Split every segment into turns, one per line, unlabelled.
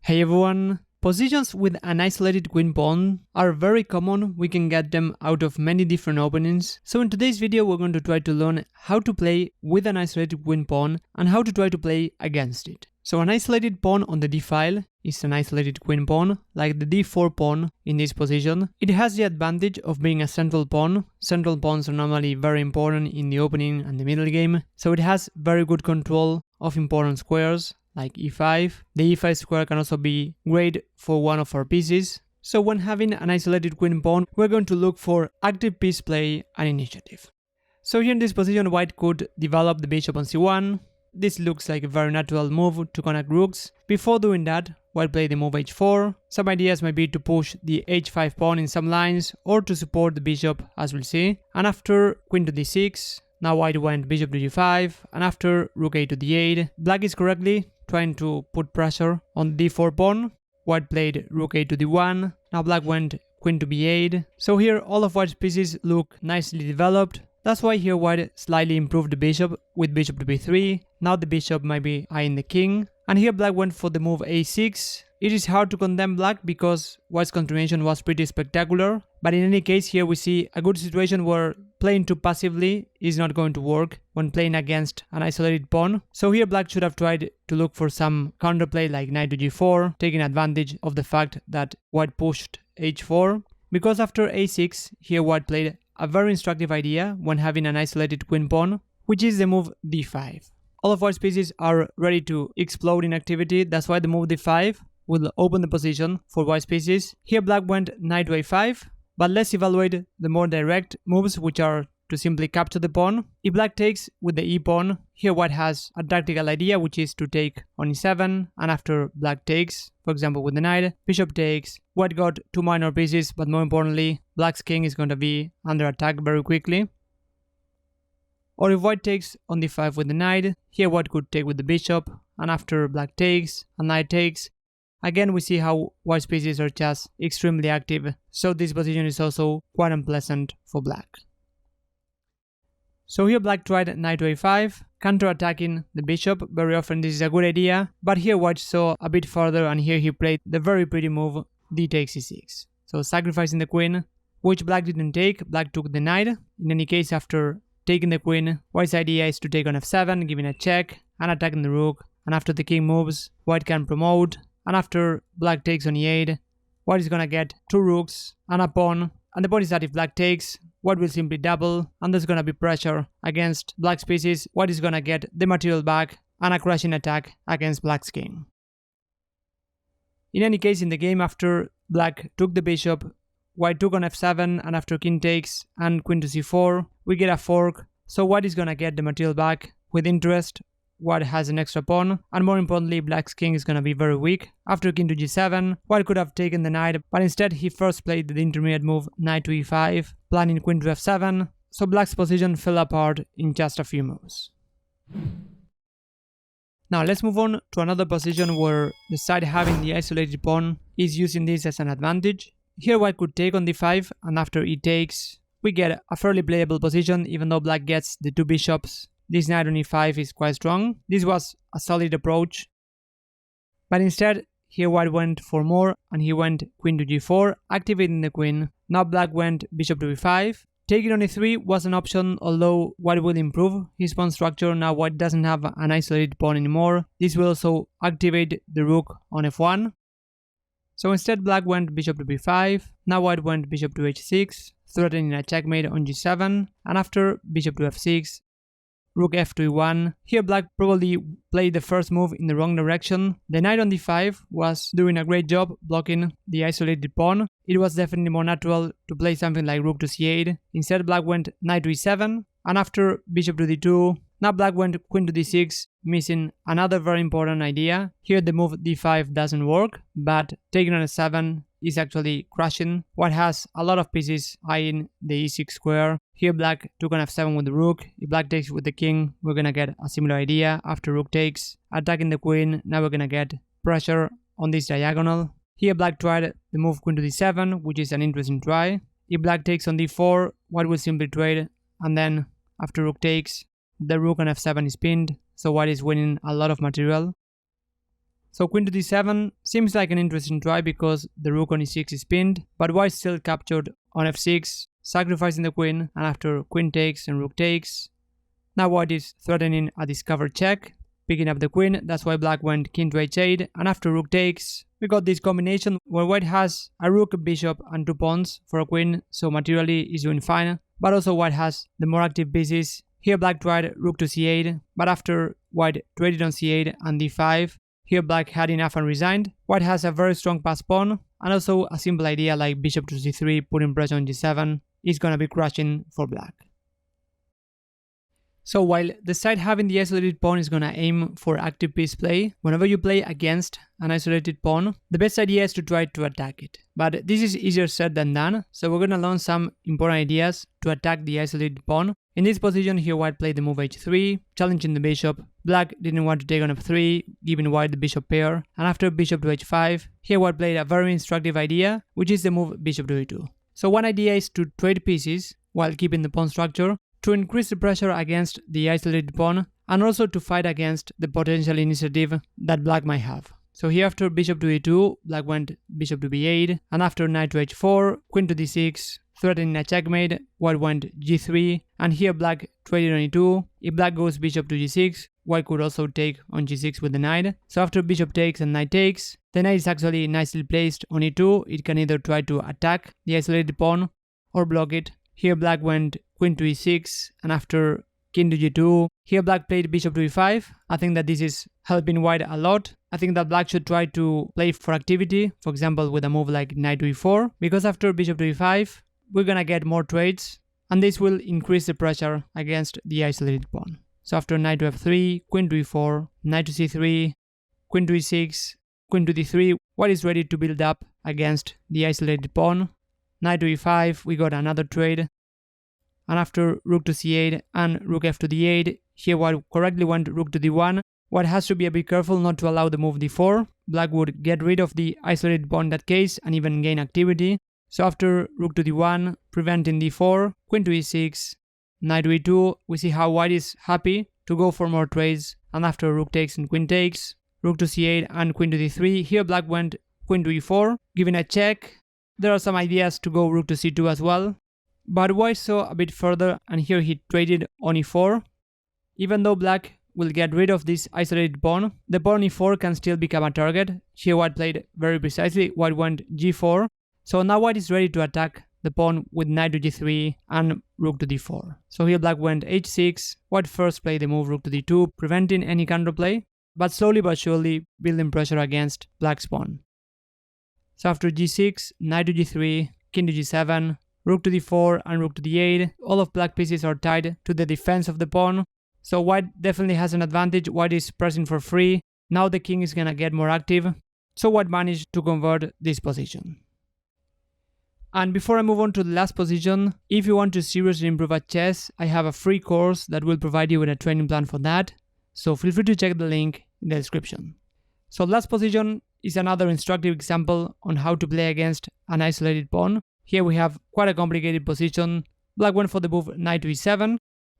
Hey everyone! Positions with an isolated queen pawn are very common. We can get them out of many different openings. So in today's video we're going to try to learn how to play with an isolated queen pawn and how to try to play against it. So an isolated pawn on the d file is an isolated queen pawn, like the d4 pawn in this position. It has the advantage of being a central pawn. Central pawns are normally very important in the opening and the middle game, so it has very good control of important squares like e5. The e5 square can also be great for one of our pieces. So when having an isolated queen pawn, we're going to look for active piece play and initiative. So here in this position, white could develop the bishop on c1. This looks like a very natural move to connect rooks. Before doing that, white played the move h4. Some ideas might be to push the h5 pawn in some lines or to support the bishop, as we'll see. And after queen to d6, now white went bishop to g5, and after rook a to d8, black is correctly trying to put pressure on the d4 pawn. White played rook a to d1, now black went queen to b8. So here all of white's pieces look nicely developed. That's why here white slightly improved the bishop with bishop to b3. Now the bishop might be eyeing the king. And here black went for the move a6. It is hard to condemn black because white's continuation was pretty spectacular. But in any case, here we see a good situation where playing too passively is not going to work when playing against an isolated pawn. So here black should have tried to look for some counterplay like knight to g4, taking advantage of the fact that white pushed h4. Because after a6, here white played a very instructive idea when having an isolated queen pawn, which is the move d5. All of white's pieces are ready to explode in activity, that's why the move d5 will open the position for white's pieces. Here black went knight to a5, but let's evaluate the more direct moves, which are to simply capture the pawn. If black takes with the e-pawn, here white has a tactical idea, which is to take on e7, and after black takes, for example with the knight, bishop takes, white got two minor pieces, but more importantly, black's king is going to be under attack very quickly. Or if white takes on d5 with the knight, here white could take with the bishop, and after black takes, and knight takes, again we see how white's pieces are just extremely active, so this position is also quite unpleasant for black. So here black tried knight to a5, counter-attacking the bishop. Very often this is a good idea, but here white saw a bit further and here he played the very pretty move d takes e6. So sacrificing the queen, which black didn't take, black took the knight. In any case, after taking the queen, white's idea is to take on f7, giving a check, and attacking the rook, and after the king moves, white can promote, and after black takes on e8, white is gonna get two rooks and a pawn, and the point is that if black takes, white will simply double, and there's gonna be pressure against black's pieces. White is gonna get the material back and a crushing attack against black's king. In any case, in the game after black took the bishop, white took on f7, and after king takes and queen to c4, we get a fork, so white is gonna get the material back with interest. White has an extra pawn, and more importantly, black's king is gonna be very weak. After king to g7, white could have taken the knight, but instead he first played the intermediate move knight to e5, planning queen to f7, so black's position fell apart in just a few moves. Now let's move on to another position where the side having the isolated pawn is using this as an advantage. Here white could take on d5, and after e takes, we get a fairly playable position even though black gets the two bishops. This knight on e5 is quite strong. This was a solid approach. But instead, here white went for more and he went queen to g4, activating the queen. Now black went bishop to e5. Taking on e3 was an option, although white will improve his pawn structure. Now white doesn't have an isolated pawn anymore. This will also activate the rook on f1. So instead black went bishop to b5. Now white went bishop to h6, threatening a checkmate on g7, and after bishop to f6, rook f to e1. Here black probably played the first move in the wrong direction. The knight on d5 was doing a great job blocking the isolated pawn. It was definitely more natural to play something like rook to c8. Instead black went knight to e7, and after bishop to d2, now black went queen to d6, missing another very important idea. Here the move d5 doesn't work, but taking on a7 is actually crushing. White has a lot of pieces eyeing the e6 square. Here black took on f7 with the rook. If black takes with the king, we're gonna get a similar idea. After rook takes, attacking the queen, now we're gonna get pressure on this diagonal. Here black tried the move queen to d7, which is an interesting try. If black takes on d4, white will simply trade, and then after rook takes, the rook on f7 is pinned, so white is winning a lot of material. So queen to d7 seems like an interesting try because the rook on e6 is pinned, but white still captured on f6, sacrificing the queen, and after queen takes and rook takes. Now white is threatening a discovered check, picking up the queen. That's why black went king to h8, and after rook takes, we got this combination where white has a rook, bishop, and 2 pawns for a queen, so materially is doing fine, but also white has the more active pieces. Here black tried rook to c8, but after white traded on c8 and d5, here black had enough and resigned. White has a very strong pass pawn, and also a simple idea like bishop to c3 putting pressure on g7 is gonna be crushing for black. So while the side having the isolated pawn is gonna aim for active piece play, whenever you play against an isolated pawn, the best idea is to try to attack it. But this is easier said than done, so we're gonna learn some important ideas to attack the isolated pawn. In this position here white played the move h3, challenging the bishop. Black didn't want to take on f3, giving white the bishop pair, and after bishop to h5, here white played a very instructive idea, which is the move bishop to e2. So one idea is to trade pieces while keeping the pawn structure, to increase the pressure against the isolated pawn, and also to fight against the potential initiative that black might have. So here after bishop to e2, black went bishop to b8, and after knight to h4, queen to d6, threatening a checkmate, white went g3, and here black traded on e2. If black goes bishop to g6, white could also take on g6 with the knight. So after bishop takes and knight takes, the knight is actually nicely placed on e2. It can either try to attack the isolated pawn or block it. Here black went queen to e6, and after king to g2, here black played bishop to e5. I think that this is helping white a lot. I think that black should try to play for activity, for example with a move like knight to e4, because after bishop to e5, we're gonna get more trades, and this will increase the pressure against the isolated pawn. So after knight to f3, queen to e4, knight to c3, queen to e6, queen to d3, white is ready to build up against the isolated pawn. Knight to e5, we got another trade, and after rook to c8 and rook f to d8, here white correctly went rook to d1. White has to be a bit careful not to allow the move d4. Black would get rid of the isolated pawn in that case and even gain activity. So after rook to d1, preventing d4, queen to e6, knight to e2, we see how white is happy to go for more trades, and after rook takes and queen takes, rook to c8 and queen to d3, here black went queen to e4, giving a check. There are some ideas to go rook to c2 as well, but white saw a bit further and here he traded on e4. Even though black will get rid of this isolated pawn, the pawn on e4 can still become a target. Here white played very precisely, white went g4, so now white is ready to attack the pawn with knight to g3 and rook to d4. So here black went h6, white first played the move rook to d2, preventing any counterplay, but slowly but surely building pressure against black's pawn. So after g6, knight to g3, king to g7, rook to d4 and rook to d8, all of black pieces are tied to the defense of the pawn. So white definitely has an advantage. White is pressing for free. Now the king is gonna get more active. So white managed to convert this position. And before I move on to the last position, if you want to seriously improve at chess, I have a free course that will provide you with a training plan for that. So feel free to check the link in the description. So last position is another instructive example on how to play against an isolated pawn. Here we have quite a complicated position. Black went for the move knight to e7,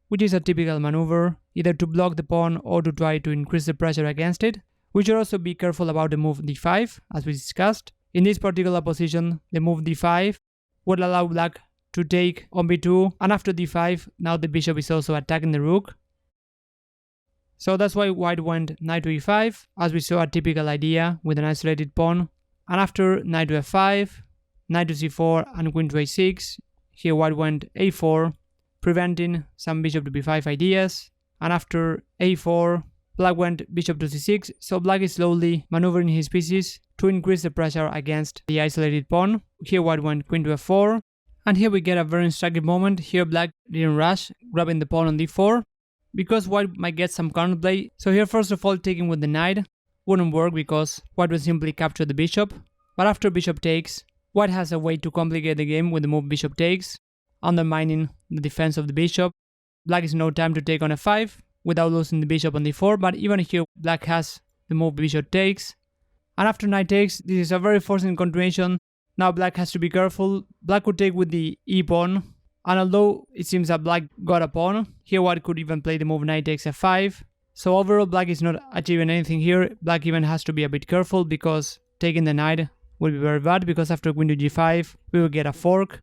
which is a typical maneuver, either to block the pawn or to try to increase the pressure against it. We should also be careful about the move d5, as we discussed. In this particular position, the move d5 would allow black to take on b2, and after d5, now the bishop is also attacking the rook. So that's why white went knight to e5, as we saw a typical idea with an isolated pawn. And after knight to f5, knight to c4 and queen to a6, here white went a4, preventing some bishop to b5 ideas. And after a4, black went bishop to c6, so black is slowly maneuvering his pieces to increase the pressure against the isolated pawn. Here white went queen to f4, and here we get a very instructive moment. Here black didn't rush, grabbing the pawn on d4, because white might get some counterplay. So here first of all taking with the knight wouldn't work because white will simply capture the bishop. But after bishop takes, white has a way to complicate the game with the move bishop takes, undermining the defense of the bishop. Black is no time to take on f5 without losing the bishop on d4, but even here black has the move bishop takes. And after knight takes, this is a very forcing continuation. Now black has to be careful. Black could take with the e-pawn, and although it seems that black got a pawn, here white could even play the move knight takes f5, So overall, black is not achieving anything here. Black even has to be a bit careful because taking the knight will be very bad, because after queen to g5 we will get a fork.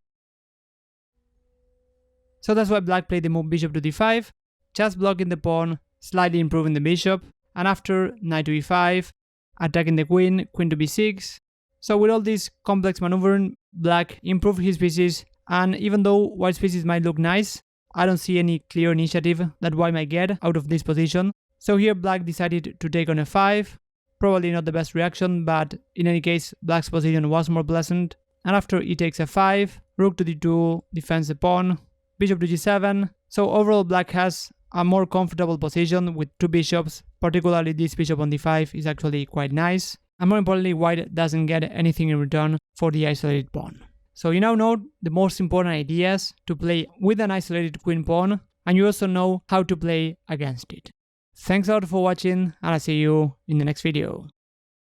So that's why black played the move bishop to d5, just blocking the pawn, slightly improving the bishop, and after knight to e5, attacking the queen, queen to b6. So with all this complex maneuvering, black improved his pieces, and even though white's pieces might look nice, I don't see any clear initiative that white might get out of this position. So here black decided to take on f5, probably not the best reaction, but in any case black's position was more pleasant. And after e takes f5, rook to d2 defends the pawn, bishop to g7. So overall black has a more comfortable position with two bishops, particularly this bishop on d5 is actually quite nice. And more importantly, white doesn't get anything in return for the isolated pawn. So you now know the most important ideas to play with an isolated queen pawn, and you also know how to play against it. Thanks a lot for watching, and I'll see you in the next video.